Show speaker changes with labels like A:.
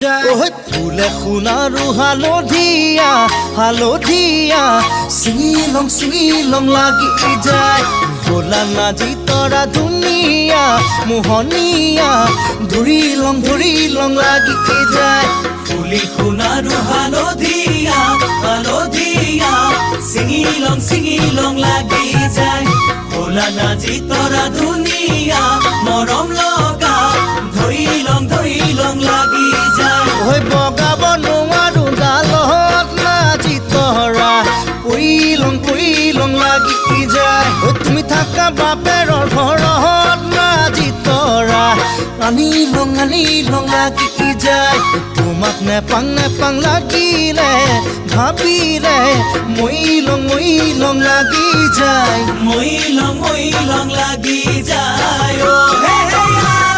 A: ফুলে সোণাৰু হালধীয়া হালধীয়া চিঙিলং চিঙিলং লাগি যায় ভোলা নাজি তৰা ধুনীয়া মোহনীয়া ধৰিলং লাগি যায়
B: ফুলি সোণাৰু হালধীয়া হালধীয়া চিঙিলং লাগি যায় ভোলা নাজি তৰা ধুনীয়া মৰম লগা ধৰিলং লাগি যায়
A: বগাব নোৱাৰো ডালত নাজি তৰা পৰিলং লাগি যায় তুমি থাকা বাপেৰৰ ঘৰত নাজি তৰা আনিলং লাগি যায় তোমাক নেপাং লাগিলে ভাবিলে মইলং লাগি যায়
B: মইলং লাগি যায় হে